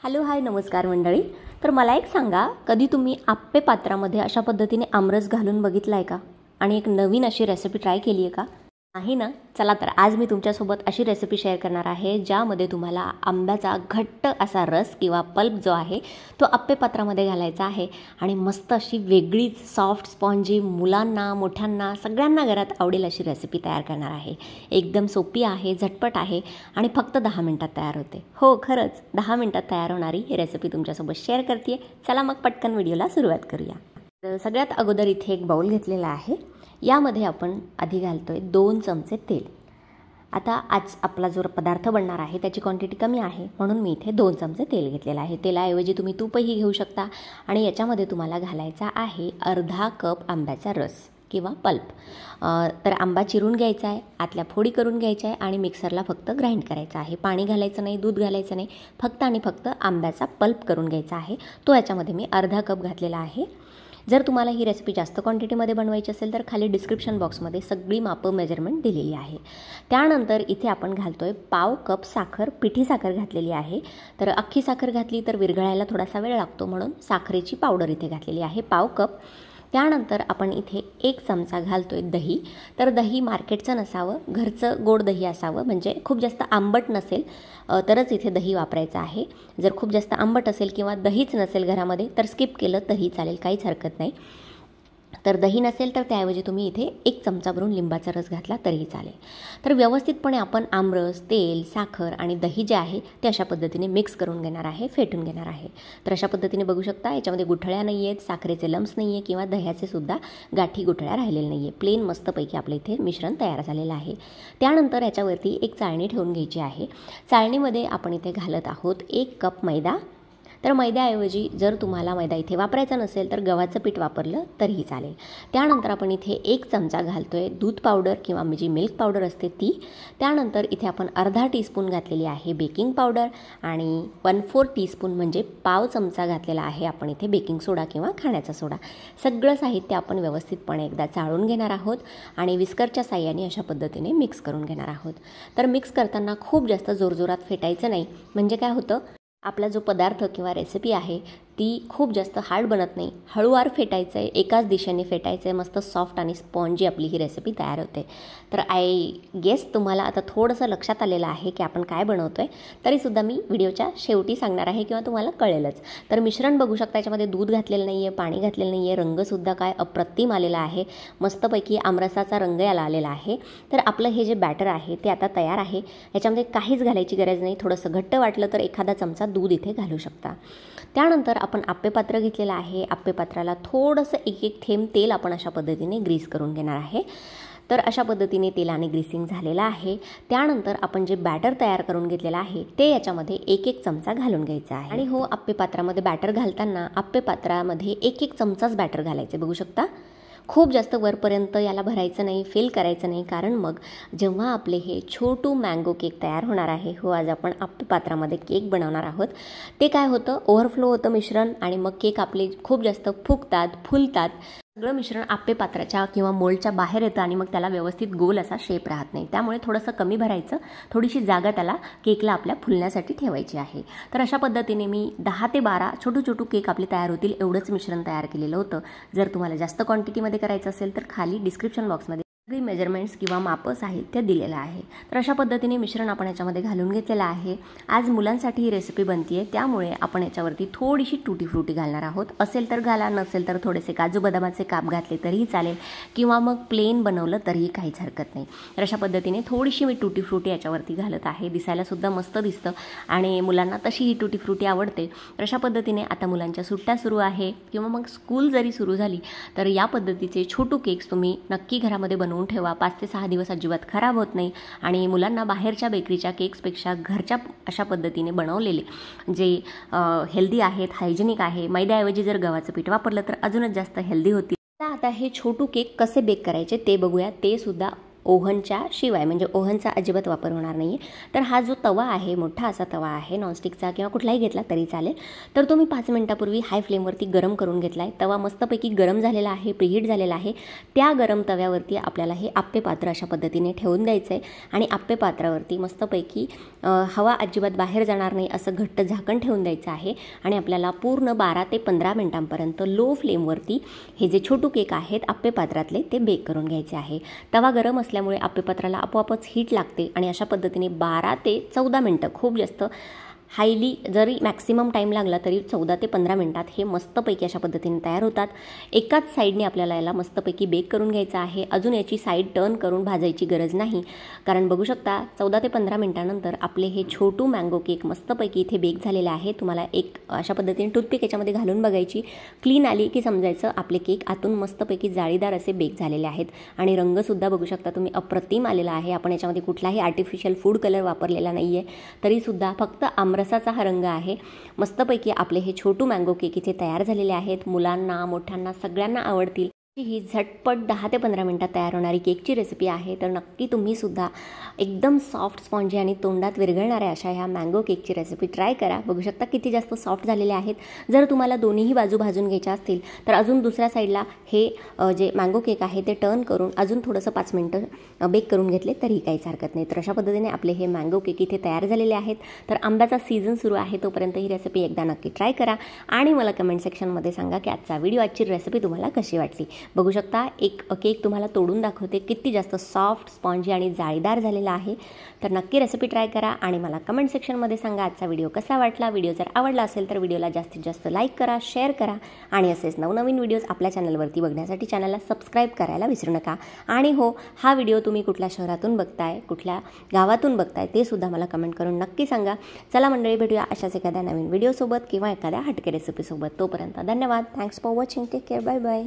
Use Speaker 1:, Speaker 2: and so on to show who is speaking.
Speaker 1: Hello hi नमस्कार मंडळी. तर मला एक सांगा, कधी तुम्ही आप्पे पात्रामध्ये अशा पद्धतीने आमरस घालून बघितला आहे का? आणि एक नवीन अशी रेसिपी ट्राय केली आहे का? नाही ना? चला तर आज मी तुमच्यासोबत अशी रेसिपी शेअर करणार आहे ज्यामध्ये तुम्हाला आंब्याचा घट्ट असा रस किंवा पल्प जो आहे तो आप्पे पात्रामध्ये घालायचा आहे आणि मस्त अशी वेगळीच सॉफ्ट स्पॉन्जी मुलांना मोठ्यांना सगळ्यांना घरात आवडेल अशी रेसिपी तयार करणार आहे. एकदम सोपी आहे, झटपट आहे आणि फक्त 10 मिनिटात तयार होते. हो खरंच 10 मिनिटात तयार होणारी ही रेसिपी तुमच्यासोबत शेअर करते. चला मग पटकन व्हिडिओला सुरुवात करूया. तर सगळ्यात अगोदर इथे एक बाउल घेतलेला आहे. यामध्ये आपण आधी घालतोय 2 चमचे तेल. आता आज आपला जो पदार्थ बनणार आहे त्याची क्वांटिटी कमी आहे म्हणून मी इथे 2 चमचे तेल घेतलेलं आहे. तेलाऐवजी तुम्ही तूपही घेऊ शकता. आणि याच्यामध्ये तुम्हाला घालायचा आहे अर्धा कप आंब्याचा रस किंवा पल्प. तर आंबा चिरून घ्यायचा आहे, आतल्या फोडी करून घ्यायच्या आहे आणि मिक्सरला फक्त ग्राइंड करायचं आहे. पाणी घालायचं नाही, दूध घालायचं नाही, फक्त आणि फक्त आंब्याचा पल्प करून घ्यायचा आहे. तो याच्यामध्ये मी अर्धा कप घातलेला आहे. जर तुम्हाला ही रेसिपी जास्त क्वांटिटीमध्ये बनवायची असेल तर खाली डिस्क्रिप्शन बॉक्समध्ये सगळी मापं मेजरमेंट दिलेली आहे. त्यानंतर इथे आपण घालतोय पाव कप साखर, पिठी साखर घातलेली आहे. तर अख्खी साखर घातली तर विरघळायला थोडासा वेळ लागतो म्हणून साखरेची पावडर इथे घातलेली आहे पाव कप. त्यानंतर आपण इथे 1 चमचा घालतोय दही. तर दही मार्केटचं नसावं, घरचं गोड दही असावं, म्हणजे खूप जास्त आंबट नसेल तरच इथे दही वापरायचं आहे. जर खूप जास्त आंबट असेल किंवा दहीच नसेल घरामध्ये तर स्किप केलं तरी चालेल, काहीच हरकत नाही. तर दही नसेल तर त्याऐवजी तुम्ही इथे 1 चमचा भरून लिंबाचा रस घातला तरीही चालेल. तर व्यवस्थितपणे आपण आमरस, तेल, साखर आणि दही जे आहे ते अशा पद्धतीने मिक्स करून घेणार आहे, फेटून घेणार आहे. तर अशा पद्धतीने बघू शकता याच्यामध्ये गुठळ्या नाही आहेत, साखरेचे लम्स नाही आहे किंवा दह्याचे सुद्धा गाठी गुठळ्या राहिलेल्या नाही आहे. प्लेन मस्तपैकी आपलं इथे मिश्रण तयार झालेलं आहे. त्यानंतर याच्यावरती एक चाळणी ठेवून घ्यायची आहे. चाळणीमध्ये आपण इथे घालत आहोत 1 कप मैदा. तर मैद्याऐवजी जर तुम्हाला मैदा इथे वापरायचा नसेल तर गव्हाचं पीठ वापरलं तरीही चालेल. त्यानंतर आपण इथे 1 चमचा घालतोय दूध पावडर किंवा जी मिल्क पावडर असते ती. त्यानंतर इथे आपण अर्धा टीस्पून घातलेली आहे बेकिंग पावडर आणि 1/4 टीस्पून म्हणजे पाव चमचा घातलेला आहे आपण इथे बेकिंग सोडा किंवा खाण्याचा सोडा. सगळं साहित्य आपण व्यवस्थितपणे एकदा चाळून घेणार आहोत आणि विस्करच्या साह्याने अशा पद्धतीने मिक्स करून घेणार आहोत. तर मिक्स करताना खूप जास्त जोरजोरात फेटायचं नाही, म्हणजे काय होतं आपला जो पदार्थ किंवा रेसिपी आहे ती खूप जास्त हार्ड बनत नाही. हळूवार फेटायचं आहे, एकाच दिशेने फेटायचं आहे. मस्त सॉफ्ट आणि स्पॉन्जी आपली ही रेसिपी तयार होते. तर आय गेस तुम्हाला आता थोडंसं लक्षात आलेलं आहे की आपण काय बनवतो आहे. तरीसुद्धा मी व्हिडिओच्या शेवटी सांगणार आहे किंवा तुम्हाला कळेलच. तर मिश्रण बघू शकता, याच्यामध्ये दूध घातलेलं नाही आहे, पाणी घातलेलं नाही आहे. रंगसुद्धा काय अप्रतिम आलेला आहे, मस्तपैकी आमरसाचा रंग याला आलेला आहे. तर आपलं हे जे बॅटर आहे ते आता तयार आहे. याच्यामध्ये काहीच घालायची गरज नाही. थोडंसं घट्ट वाटलं तर एखादा चमचा दूध इथे घालू शकता. त्यानंतर आपण आप्पे पात्र घेतलेलं आहे. आप्पे पात्राला थोडंसं 1 थेंब तेल आपण अशा पद्धतीने ग्रीस करून घेणार आहे. तर अशा पद्धतीने तेलाने ग्रीसिंग झालेलं आहे. त्यानंतर आपण जे बॅटर तयार करून घेतलेलं आहे ते याच्यामध्ये 1 चमचा घालून घ्यायचा आहे. आणि हो, आप्पे पात्रामध्ये बॅटर घालताना आप्पे पात्रामध्ये 1 चमचाच बॅटर घालायचे. बघू शकता, खूप जास्त वरपर्यंत याला भरायचं नाही, फिल करायचं नाही, कारण मग जेव्हा आपले हे छोटू मँगो केक तयार होणार आहे, हो आज आपण आप्पे पात्रामध्ये केक बनवणार आहोत, ते काय होतं ओव्हरफ्लो होतं मिश्रण आणि मग केक आपले खूप जास्त फुगतात, फुलतात. सगळं मिश्रण आप्पे पात्राच्या किंवा मोल्डच्या बाहेर येतं आणि मग त्याला व्यवस्थित गोल असा शेप राहत नाही. त्यामुळे थोडंसं कमी भरायचं, थोडीशी जागा त्याला केकला आपल्या फुलण्यासाठी ठेवायची आहे. तर अशा पद्धतीने मी 10 ते 12 छोटू केक आपले तयार होतील एवढंच मिश्रण तयार केलेलं होतं. जर तुम्हाला जास्त क्वांटिटीमध्ये करायचं असेल तर खाली डिस्क्रिप्शन बॉक्समध्ये सगळी मेजरमेंट्स किंवा मापं साहित्य दिलेलं आहे. तर अशा पद्धतीने मिश्रण आपण याच्यामध्ये घालून घेतलेलं आहे. आज मुलांसाठी ही रेसिपी बनते आहे, त्यामुळे आपण याच्यावरती थोडीशी टूटी फ्रुटी घालणार आहोत. असेल तर घाला, नसेल तर थोडेसे काजू बदामाचे काप घातले तरीही चालेल किंवा मग प्लेन बनवलं तरीही काहीच हरकत नाही. तर अशा पद्धतीने थोडीशी मी टूटी फ्रुटी याच्यावरती घालत आहे. दिसायलासुद्धा मस्त दिसतं आणि मुलांना तशी ही टूटी फ्रुटी आवडते. तर अशा पद्धतीने आता मुलांच्या सुट्ट्या सुरू आहे किंवा मग स्कूल जरी सुरू झाली तर या पद्धतीचे छोटू केक्स तुम्ही नक्की घरामध्ये बनवून ठेवा. 5 ते 6 दिवस अजिबात खराब होत नाही आणि मुलांना बाहेरच्या बेकरीच्या केक्सपेक्षा घरच्या अशा पद्धतीने बनवलेले जे हेल्दी आहेत, हायजेनिक आहे, मैद्याऐवजी जर गव्हाचं पीठ वापरलं तर अजूनच जास्त हेल्दी होतील. आता हे छोटू केक कसे बेक करायचे ते बघूया. ते सुद्धा ओव्हनच्या शिवाय, म्हणजे ओव्हनचा अजिबात वापर होणार नाही आहे. तर हा जो तवा आहे, मोठा असा तवा आहे, नॉनस्टिकचा किंवा कुठलाही घेतला तरी चालेल. तर तो मी 5 मिनिटापूर्वी हाय फ्लेमवरती गरम करून घेतला आहे. तवा मस्तपैकी गरम झालेला आहे, प्रीहीट झालेला आहे. त्या गरम तव्यावरती आपल्याला हे आप्पे पात्र अशा पद्धतीने ठेवून द्यायचं आहे आणि आप्पे पात्रावरती मस्तपैकी हवा अजिबात बाहेर जाणार नाही असं घट्ट झाकण ठेवून द्यायचं आहे. आणि आपल्याला पूर्ण 12 ते 15 मिनिटांपर्यंत लो फ्लेमवरती हे जे छोटू केक आहेत आप्पे पात्रातले ते बेक करून घ्यायचे आहे. तवा गरम असल्यामुळे आप्पे पात्राला आपोआपच हीट लागते आणि अशा पद्धतीने 12 ते 14 मिनटं, खूप जास्त हायली जरी मॅक्सिमम टाईम लागला तरी 14 ते 15 मिनटात हे मस्तपैकी अशा पद्धतीने तयार होतात. एकाच साईडने आपल्याला याला मस्तपैकी बेक करून घ्यायचं आहे. अजून याची साईड टर्न करून भाजायची गरज नाही, कारण बघू शकता 14 ते 15 मिनटानंतर आपले हे छोटू मँगो केक मस्तपैकी इथे बेक झालेले आहे. तुम्हाला एक अशा पद्धतीने टूथपिक याच्यामध्ये घालून बघायची, क्लीन आली की समजायचं आपले केक आतून मस्तपैकी जाळीदार असे बेक झालेले आहेत. आणि रंगसुद्धा बघू शकता तुम्ही अप्रतिम आलेला आहे. आपण याच्यामध्ये कुठलाही आर्टिफिशियल फूड कलर वापरलेला नाही आहे, तरीसुद्धा फक्त आमरसाचा हा रंग आहे. मस्तपैकी आपले हे छोटू मँगो केक इथे तयार झालेले आहेत. मुलांना, मोठ्यांना सगळ्यांना आवडतील. ही झटपट 10 ते 15 मिनटात तयार होणारी केकची रेसिपी आहे. तर नक्की तुम्हीसुद्धा एकदम सॉफ्ट स्पॉन्जी आणि तोंडात विरघळणाऱ्या अशा ह्या मँगो केकची रेसिपी ट्राय करा. बघू शकता किती जास्त सॉफ्ट झालेले आहेत. जर तुम्हाला दोन्हीही बाजू भाजून घ्यायच्या असतील तर अजून दुसऱ्या साईडला हे जे मँगो केक आहे ते टर्न करून अजून थोडंसं 5 मिनटं बेक करून घेतले तरीही काहीच हरकत नाही. तर अशा पद्धतीने आपले हे मँगो केक इथे तयार झालेले आहेत. तर आंब्याचा सीझन सुरू आहे, तोपर्यंत ही रेसिपी एकदा नक्की ट्राय करा आणि मला कमेंट सेक्शनमध्ये सांगा की आजची रेसिपी तुम्हाला कशी वाटली. बघू शकता एक केक तुम्हाला तोडून दाखवते, किती जास्त सॉफ्ट, स्पॉन्जी आणि जाळीदार झालेला आहे. तर नक्की रेसिपी ट्राय करा आणि मला कमेंट सेक्शनमध्ये सांगा आजचा व्हिडिओ कसा वाटला. व्हिडिओ जर आवडला असेल तर व्हिडिओला जास्तीत जास्त लाईक करा, शेअर करा आणि असेच नवनवीन व्हिडिओज आपल्या चॅनलवरती बघण्यासाठी चॅनलला सबस्क्राईब करायला विसरू नका. आणि हो, हा व्हिडिओ तुम्ही कुठल्या शहरातून बघताय, कुठल्या गावातून बघताय ते सुद्धा मला कमेंट करून नक्की सांगा. चला मंडळी, भेटूया अशाच एखाद्या नवीन व्हिडिओसोबत किंवा एखाद्या हटके रेसिपीसोबत. तोपर्यंत धन्यवाद. Thanks for watching. Take care. Bye bye.